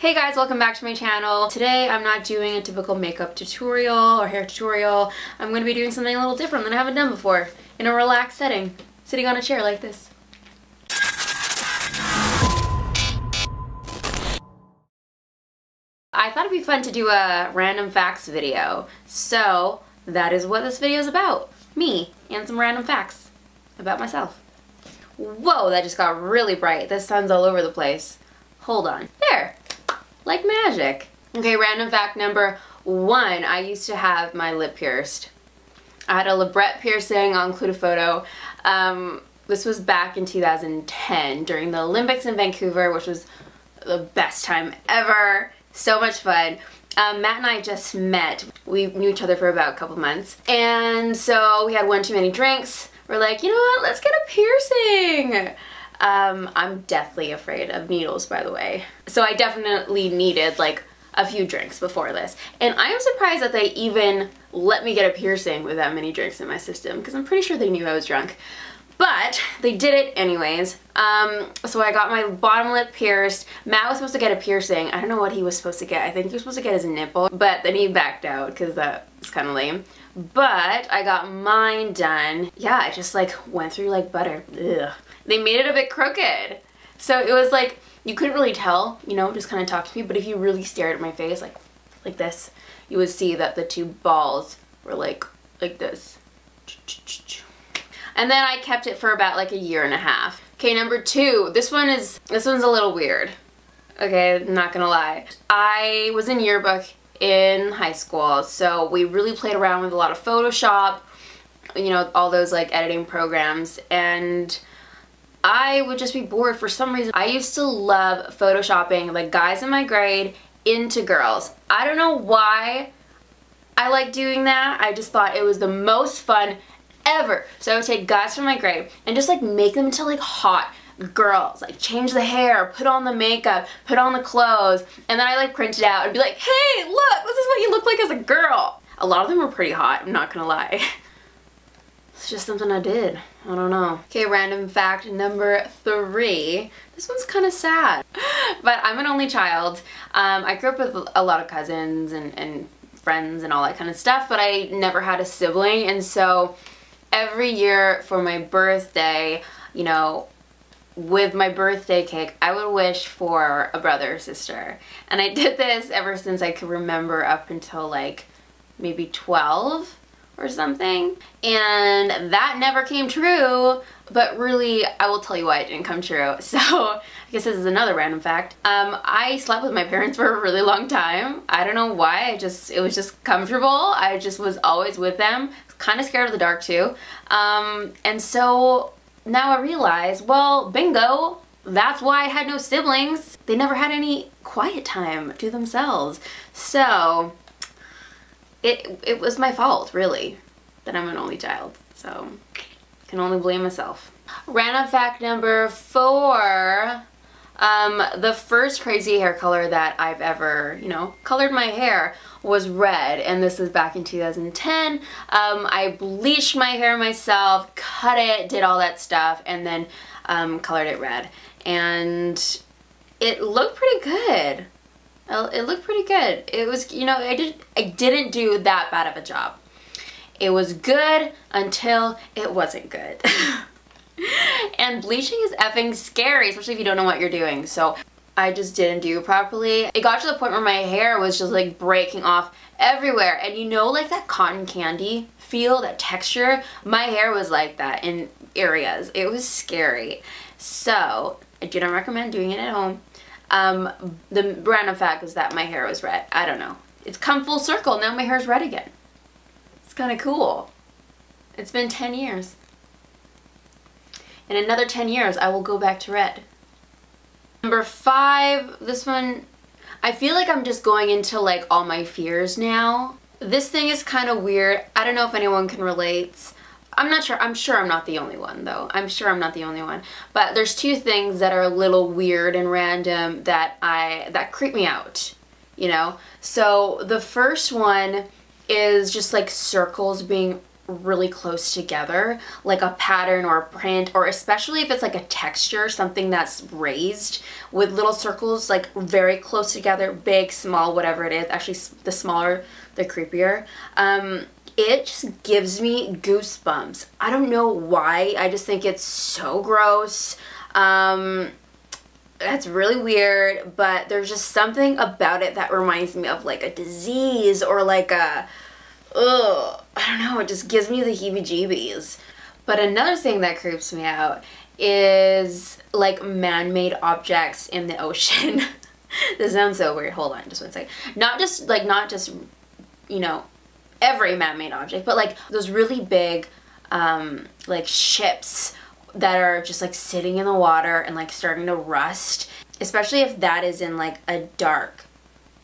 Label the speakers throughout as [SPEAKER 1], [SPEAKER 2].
[SPEAKER 1] Hey guys, welcome back to my channel. Today I'm not doing a typical makeup tutorial or hair tutorial. I'm going to be doing something a little different than I haven't done before in a relaxed setting, sitting on a chair like this. I thought it'd be fun to do a random facts video, so that is what this video is about. Me and some random facts about myself. Whoa, that just got really bright. The sun's all over the place. Hold on. There. Like magic. Okay, random fact number 1. I used to have my lip pierced. I had a labret piercing. I'll include a photo. This was back in 2010 during the Olympics in Vancouver, which was the best time ever. So much fun. Matt and I just met. We knew each other for about a couple months. And so we had one too many drinks. We're like, you know what, let's get a piercing. I'm deathly afraid of needles, by the way. So I definitely needed like a few drinks before this. And I am surprised that they even let me get a piercing with that many drinks in my system, because I'm pretty sure they knew I was drunk. But they did it anyways. So I got my bottom lip pierced. Matt was supposed to get a piercing. I don't know what he was supposed to get. I think he was supposed to get his nipple, but then he backed out because that was kind of lame. But I got mine done. Yeah, I just like went through like butter. Ugh. They made it a bit crooked. So it was like, you couldn't really tell, you know, just kind of talk to me, but if you really stared at my face like this, you would see that the two balls were like this. And then I kept it for about like a year and a half. Okay, number 2. This one's a little weird. Okay, I'm not gonna lie. I was in yearbook in high school, so we really played around with a lot of Photoshop, you know, all those like editing programs, and I would just be bored for some reason. I used to love photoshopping like guys in my grade into girls. I don't know why I like doing that. I just thought it was the most fun ever. So I would take guys from my grade and just like make them into like hot girls, like change the hair, put on the makeup, put on the clothes, and then I like print it out and be like, hey, look, this is what you look like as a girl. A lot of them were pretty hot, I'm not gonna lie. It's just something I did. I don't know. Okay, random fact number 3. This one's kind of sad, but I'm an only child. I grew up with a lot of cousins and friends and all that kind of stuff, but I never had a sibling, and so every year for my birthday, you know, with my birthday cake, I would wish for a brother or sister. And I did this ever since I could remember up until like maybe 12 or something. And that never came true, but really, I will tell you why it didn't come true. So I guess this is another random fact. I slept with my parents for a really long time. I don't know why, it was just comfortable. I just was always with them. Kind of scared of the dark too. And so now I realize, well, bingo, that's why I had no siblings. They never had any quiet time to themselves. So it was my fault, really, that I'm an only child. So I can only blame myself. Random fact number 4. The first crazy hair color that I've ever, you know, colored my hair was red, and this was back in 2010. I bleached my hair myself, cut it, did all that stuff, and then colored it red. And it looked pretty good. It looked pretty good. It was, you know, I didn't do that bad of a job. It was good until it wasn't good. And bleaching is effing scary, especially if you don't know what you're doing. So I just didn't do it properly. It got to the point where my hair was just like breaking off everywhere. And you know, like that cotton candy feel, that texture? My hair was like that in areas. It was scary. So I do not recommend doing it at home. The random fact was that my hair was red. I don't know. It's come full circle. Now my hair's red again. It's kind of cool. It's been 10 years. In another 10 years, I will go back to red. Number 5, this one, I feel like I'm just going into like all my fears now. This thing is kind of weird. I don't know if anyone can relate. I'm not sure. I'm sure I'm not the only one though. I'm sure I'm not the only one. But there's 2 things that are a little weird and random that creep me out, you know? So the first one is just like circles being really close together, like a pattern or a print, or especially if it's like a texture, something that's raised with little circles like very close together, big, small, whatever it is. Actually, the smaller, the creepier. It just gives me goosebumps. I don't know why. I just think it's so gross. That's really weird, but there's just something about it that reminds me of like a disease or like a, I don't know, it just gives me the heebie-jeebies. But another thing that creeps me out is like man-made objects in the ocean. This sounds so weird. Hold on just one second. Not just, you know, every man-made object, but like those really big like ships that are just like sitting in the water and like starting to rust, especially if that is in like a dark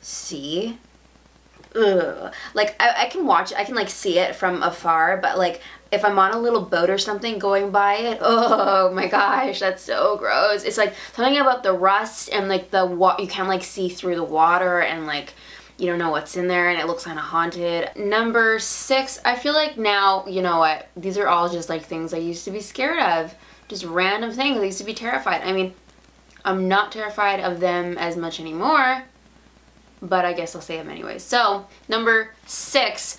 [SPEAKER 1] sea. Ugh. Like I can watch it, I can like see it from afar, but like if I'm on a little boat or something going by it, oh my gosh, that's so gross. It's like something about the rust and like the you can't like see through the water, and like you don't know what's in there, and it looks kind of haunted. Number 6, I feel like now, you know what, these are all just like things I used to be scared of. Just random things I used to be terrified. I mean, I'm not terrified of them as much anymore, but I guess I'll say them anyways. So, number 6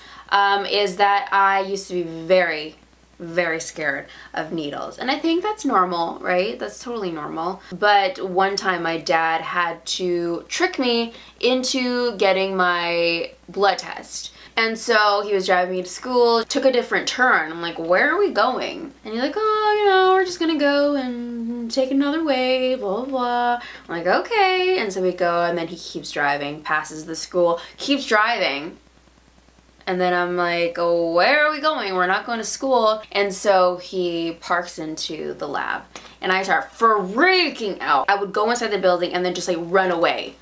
[SPEAKER 1] is that I used to be very, very scared of needles. And I think that's normal, right? That's totally normal. But one time my dad had to trick me into getting my blood test. And so he was driving me to school, took a different turn. I'm like, where are we going? And he's like, oh, you know, we're just gonna go and take another way, blah, blah, blah. I'm like, okay. And so we go, and then he keeps driving, passes the school, keeps driving. And then I'm like, oh, where are we going? We're not going to school. And so he parks into the lab, and I start freaking out. I would go inside the building and then just like run away.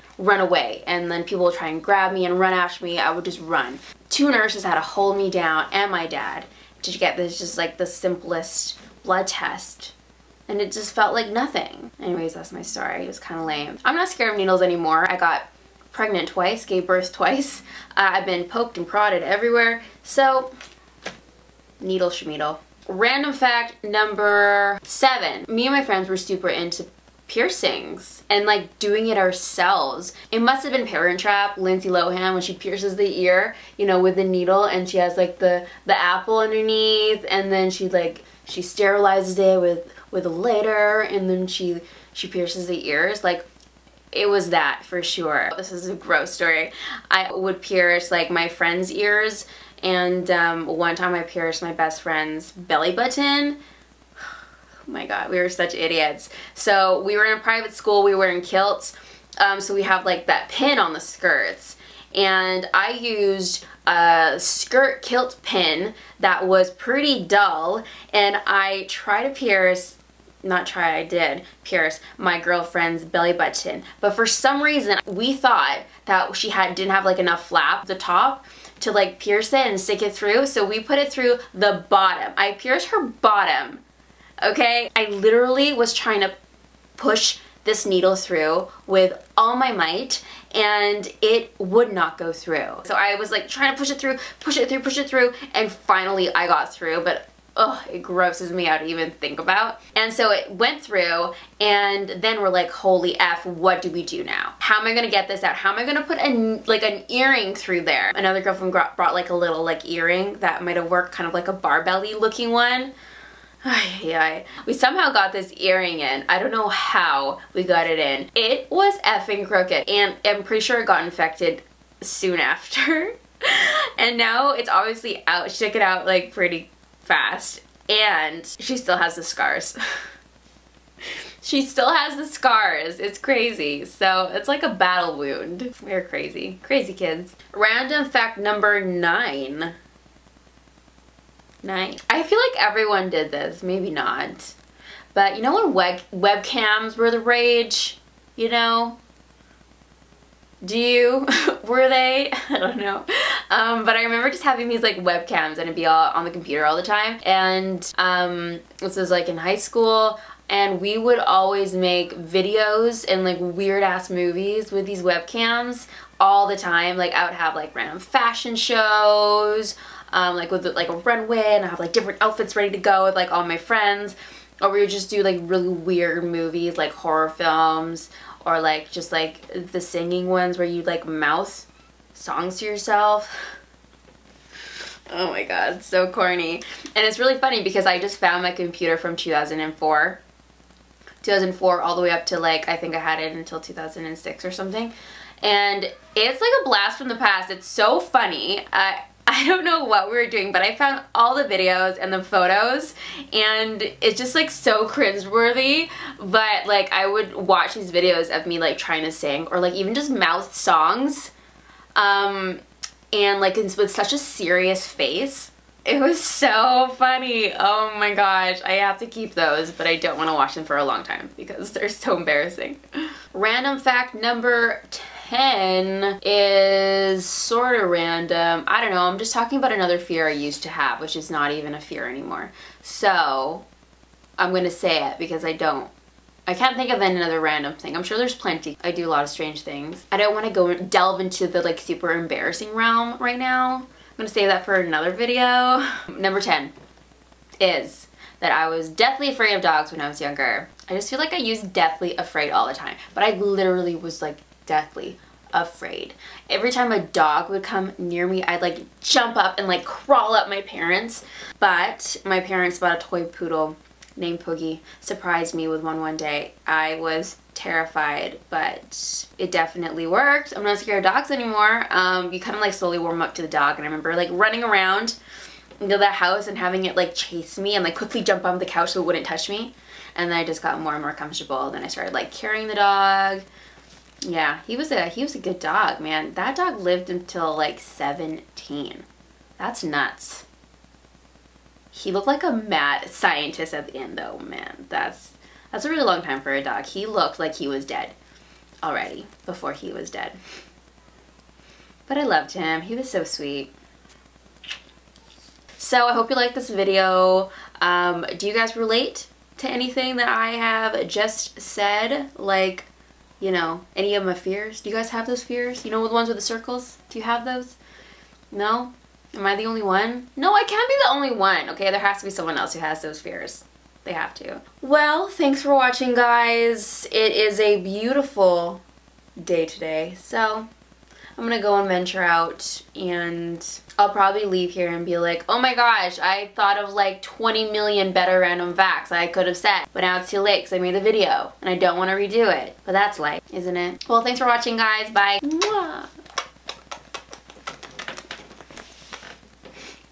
[SPEAKER 1] And then people would try and grab me and run after me. I would just run. 2 nurses had to hold me down, and my dad, to get this just like the simplest blood test. And it just felt like nothing. Anyways, that's my story. It was kind of lame. I'm not scared of needles anymore. I got pregnant twice, gave birth twice. I've been poked and prodded everywhere. So, needle schmeedle. Random fact number 7. Me and my friends were super into piercings and like doing it ourselves. It must have been Parent Trap, Lindsay Lohan, when she pierces the ear, you know, with the needle, and she has like the apple underneath, and then she sterilizes it with a lighter, and then she pierces the ears. Like, it was that for sure. This is a gross story. I would pierce like my friends' ears, and one time I pierced my best friend's belly button. Oh my god, we were such idiots. So we were in a private school, we were wearing kilts, so we have like that pin on the skirts, and I used a skirt kilt pin that was pretty dull, and I tried to pierce, I did pierce my girlfriend's belly button, but for some reason we thought that she didn't have like enough flap at the top to like pierce it and stick it through, so we put it through the bottom. I pierced her bottom. Okay, I literally was trying to push this needle through with all my might, and it would not go through. So I was like trying to push it through, and finally I got through, but ugh, it grosses me out to even think about. And so it went through, and then we're like, holy F, what do we do now? How am I gonna get this out? How am I gonna put an earring through there? Another girlfriend brought like a little like earring that might have worked, kind of like a barbelly looking one. We somehow got this earring in. I don't know how we got it in. It was effing crooked, and I'm pretty sure it got infected soon after. And now it's obviously out. She took it out like pretty fast, and she still has the scars. She still has the scars. It's crazy. So it's like a battle wound. We're crazy. Crazy kids. Random fact number 9. I feel like everyone did this, maybe not. But you know when webcams were the rage? You know? Do you? Were they? I don't know. But I remember just having these like webcams, and it'd be all on the computer all the time. And this was like in high school, and we would always make videos and like weird ass movies with these webcams all the time. Like I would have like random fashion shows, like with like a runway, and I have like different outfits ready to go with like all my friends. Or we would just do like really weird movies, like horror films, or like just like the singing ones where you like mouth songs to yourself. Oh my god, so corny. And it's really funny because I just found my computer from 2004 all the way up to like, I think I had it until 2006 or something. And it's like a blast from the past. It's so funny. I don't know what we were doing, but I found all the videos and the photos, and it's just like so cringeworthy. But like I would watch these videos of me like trying to sing or like even just mouth songs, and like with such a serious face. It was so funny. Oh my gosh, I have to keep those, but I don't want to watch them for a long time because they're so embarrassing. Random fact number 10 is sort of random. I don't know, I'm just talking about another fear I used to have, which is not even a fear anymore. So I'm gonna say it because I can't think of another random thing. I'm sure there's plenty. I do a lot of strange things. I don't want to go delve into the like super embarrassing realm right now. I'm gonna save that for another video. Number 10 is that I was deathly afraid of dogs when I was younger. I just feel like I used deathly afraid all the time, but I literally was like deathly afraid. Every time a dog would come near me, I'd like jump up and like crawl up my parents. But my parents bought a toy poodle named Poogie, surprised me with one day. I was terrified, but it definitely worked. I'm not scared of dogs anymore. You kind of like slowly warm up to the dog, and I remember like running around into the house and having it like chase me and like quickly jump on the couch so it wouldn't touch me. And then I just got more and more comfortable. Then I started like carrying the dog. Yeah, he was a good dog, man. That dog lived until like 17. That's nuts. He looked like a mad scientist at the end though, man. That's a really long time for a dog. He looked like he was dead already before he was dead. But I loved him. He was so sweet. So I hope you liked this video. Do you guys relate to anything that I have just said? Like, you know, any of my fears? Do you guys have those fears? You know, the ones with the circles? Do you have those? No? Am I the only one? No, I can't be the only one. Okay, there has to be someone else who has those fears. They have to. Well, thanks for watching, guys. It is a beautiful day today. So I'm gonna go and venture out, and I'll probably leave here and be like, oh my gosh, I thought of like 20 million better random facts I could have said, but now it's too late because I made the video and I don't want to redo it. But that's life, isn't it? Well, thanks for watching, guys. Bye. Mwah.